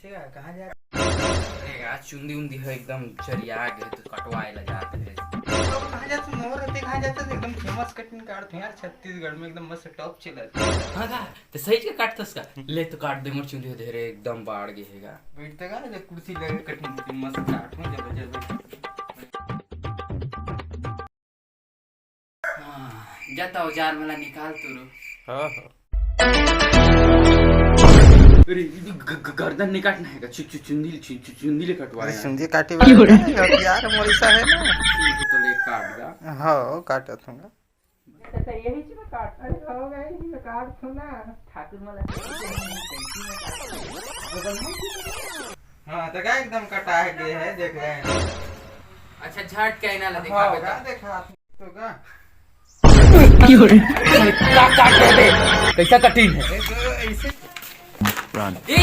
कैसे कहाँ जा आज चुंदी उंदी है एकदम चरिया गए तो कटवाए ला जाते हैं। कहाँ जाते मोर रहते कहाँ जाते एकदम फेमस कटिंग काटते हैं यार छत्तीसगढ़ में एकदम मस्त टॉप चलता हाँ का तो सही के काटतस का ले तो काट दे मोर चुंदी धीरे एकदम बाढ़ गए हैगा। बैठते का ना कुर्सी लगे कटिंग मस्त काटूं जब जब जाता औजार वाला निकाल तू। हाँ अरे गर्दन नहीं काटना है चुंदी ले कटवा अरे सुंदी काटी वाला यार मोरिसा है ना तो ले काट दा। हाँ काटा दूंगा तो यही चीज में काट अरे हो गए यही में काट दो ना ठाकुर वाला हाँ तो क्या एकदम कटा है गए है देख रहे हैं। अच्छा झट के ना ला हाँ दिखा का देखा तो का काट दे कैसा कठिन है ऐसे ये